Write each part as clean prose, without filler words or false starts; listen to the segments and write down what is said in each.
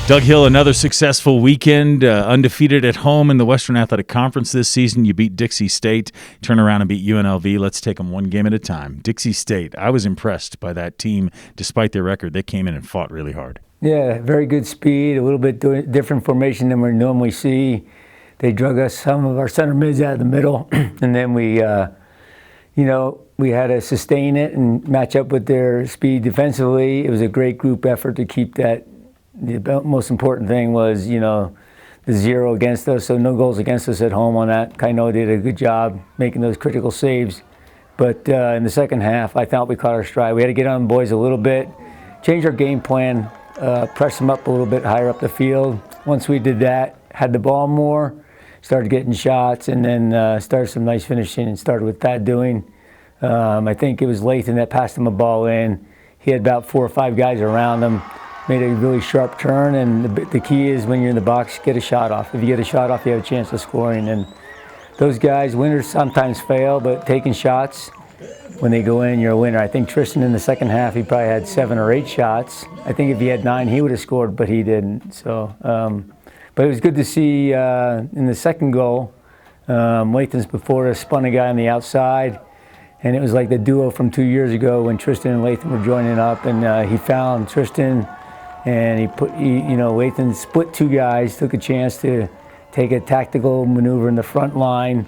Doug Hill, another successful weekend, undefeated at home in the Western Athletic Conference this season. You beat Dixie State, turn around and beat UNLV. Let's take them one game at a time. Dixie State, I was impressed by that team. Despite their record, they came in and fought really hard. Yeah, very good speed, a little bit different formation than we normally see. They drug us some of our center mids out of the middle, and then we had to sustain it and match up with their speed defensively. It was a great group effort to keep that. The most important thing was, the 0 against us, so no goals against us at home on that. Kaino did a good job making those critical saves. But in the second half, I thought we caught our stride. We had to get on the boys a little bit, change our game plan, press them up a little bit higher up the field. Once we did that, had the ball more, started getting shots, and then started some nice finishing and started with Thad doing. I think it was Lathan that passed him a ball in. He had about 4 or 5 guys around him. Made a really sharp turn, and the key is when you're in the box, get a shot off. If you get a shot off, you have a chance of scoring. And those guys, winners sometimes fail, but taking shots, when they go in, you're a winner. I think Tristan in the second half, he probably had 7 or 8 shots. I think if he had 9, he would have scored, but he didn't. So, but it was good to see in the second goal, Lathan's before us spun a guy on the outside. And it was like the duo from 2 years ago when Tristan and Lathan were joining up, and he found Tristan. And Lathan split 2 guys, took a chance to take a tactical maneuver in the front line,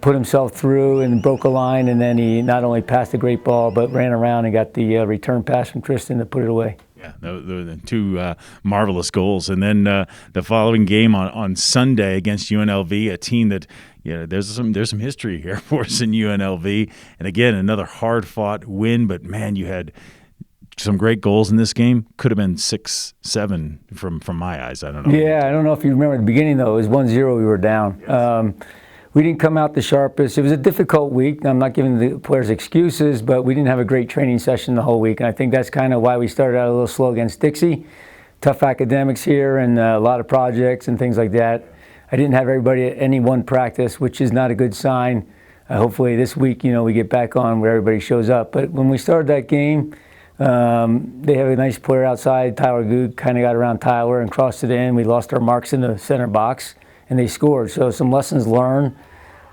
put himself through and broke a line, and then he not only passed a great ball, but ran around and got the return pass from Tristan to put it away. Yeah, the 2 marvelous goals. And then the following game on Sunday against UNLV, a team that, there's some history here for us in UNLV. And again, another hard-fought win, but man, you had some great goals in this game. Could have been 6-7 from my eyes. I don't know. Yeah, I don't know if you remember at the beginning, though. It was 1-0 we were down. Yes. We didn't come out the sharpest. It was a difficult week. I'm not giving the players excuses, but we didn't have a great training session the whole week. And I think that's kind of why we started out a little slow against Dixie. Tough academics here and a lot of projects and things like that. I didn't have everybody at any one practice, which is not a good sign. Hopefully this week, we get back on where everybody shows up. But when we started that game, they have a nice player outside. Tyler Good kind of got around Tyler and crossed it in. We lost our marks in the center box, and they scored. So some lessons learned,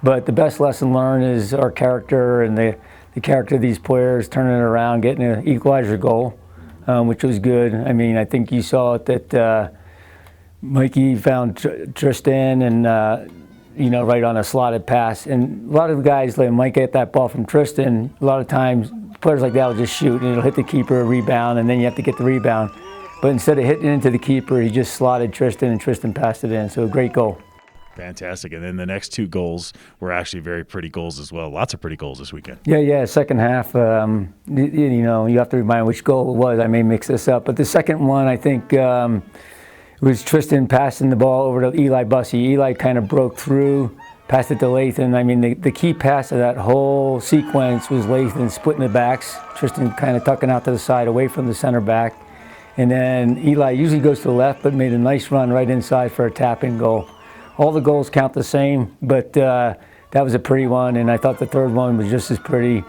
but the best lesson learned is our character and the character of these players, turning it around, getting an equalizer goal, which was good. I mean, I think you saw it that Mikey found Tristan and right on a slotted pass. And a lot of the guys, like Mike, get that ball from Tristan. A lot of times, players like that will just shoot, and it'll hit the keeper, a rebound, and then you have to get the rebound. But instead of hitting into the keeper, he just slotted Tristan, and Tristan passed it in. So a great goal. Fantastic. And then the next 2 goals were actually very pretty goals as well. Lots of pretty goals this weekend. Yeah. Second half, you have to remind which goal it was. I may mix this up. But the second one, I think, it was Tristan passing the ball over to Eli Bussey. Eli kind of broke through, passed it to Lathan. I mean, the key pass of that whole sequence was Lathan splitting the backs, Tristan kind of tucking out to the side away from the center back. And then Eli usually goes to the left, but made a nice run right inside for a tap-in goal. All the goals count the same, but that was a pretty one. And I thought the third one was just as pretty,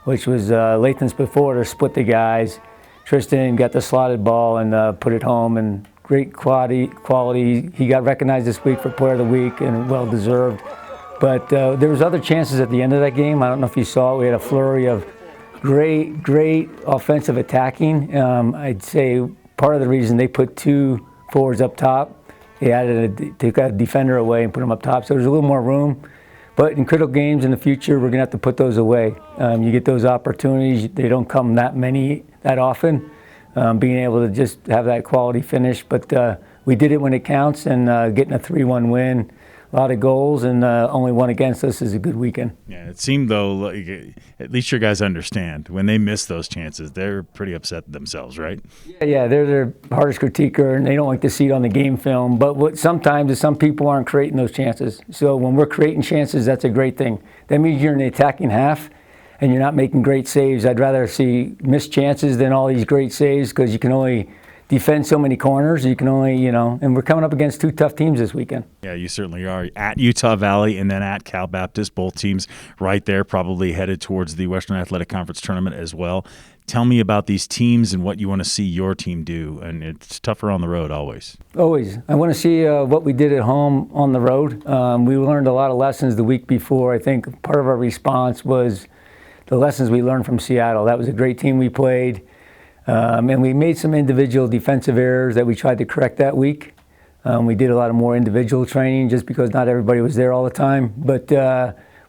which was Lathan's before to split the guys. Tristan got the slotted ball and put it home, and great quality. He got recognized this week for Player of the Week, and well-deserved. But there was other chances at the end of that game. I don't know if you saw it. We had a flurry of great offensive attacking. I'd say part of the reason they put 2 forwards up top, they took a defender away and put them up top. So there's a little more room. But in critical games in the future, we're going to have to put those away. You get those opportunities. They don't come that often. Being able to just have that quality finish. But we did it when it counts, and getting a 3-1 win. A lot of goals, and only 1 against us is a good weekend. Yeah, it seemed, though, like at least your guys understand. When they miss those chances, they're pretty upset themselves, right? Yeah, they're their hardest critiquer, and they don't like to see it on the game film. But what sometimes is some people aren't creating those chances. So when we're creating chances, that's a great thing. That means you're in the attacking half, and you're not making great saves. I'd rather see missed chances than all these great saves, because you can only defend so many corners. You can only, and we're coming up against 2 tough teams this weekend. Yeah, you certainly are. At Utah Valley and then at Cal Baptist, both teams right there, probably headed towards the Western Athletic Conference tournament as well. Tell me about these teams and what you want to see your team do. And it's tougher on the road always. Always. I want to see what we did at home on the road. We learned a lot of lessons the week before. I think part of our response was the lessons we learned from Seattle. That was a great team we played. And we made some individual defensive errors that we tried to correct that week. We did a lot of more individual training just because not everybody was there all the time. But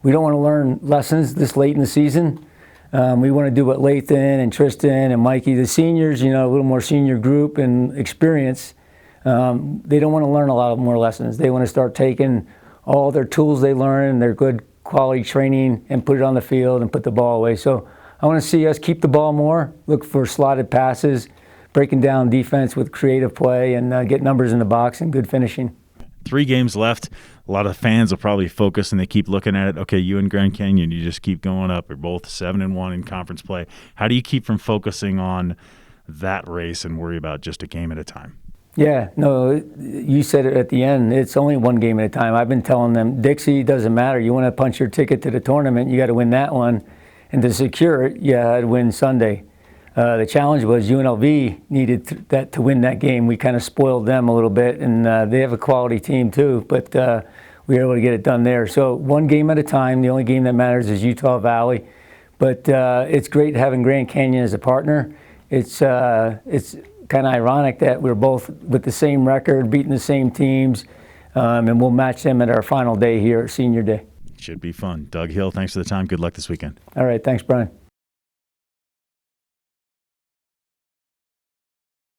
we don't want to learn lessons this late in the season. We want to do what Lathan and Tristan and Mikey, the seniors, a little more senior group and experience, they don't want to learn a lot more lessons. They want to start taking all their tools they learn, their good quality training, and put it on the field and put the ball away. So I want to see us keep the ball more, look for slotted passes, breaking down defense with creative play, and get numbers in the box and good finishing. 3 games left. A lot of fans will probably focus and they keep looking at it. Okay, you and Grand Canyon, you just keep going up. You're both 7-1 in conference play. How do you keep from focusing on that race and worry about just a game at a time? Yeah, no, you said it at the end. It's only one game at a time. I've been telling them, Dixie, doesn't matter. You want to punch your ticket to the tournament, you got to win that one. And to secure it, you had to win Sunday. The challenge was UNLV needed that to win that game. We kind of spoiled them a little bit, and they have a quality team too, but we were able to get it done there. So one game at a time. The only game that matters is Utah Valley. But it's great having Grand Canyon as a partner. It's kind of ironic that we're both with the same record, beating the same teams, and we'll match them at our final day here, Senior Day. Should be fun. Doug Hill, thanks for the time. Good luck this weekend. All right, thanks, Brian.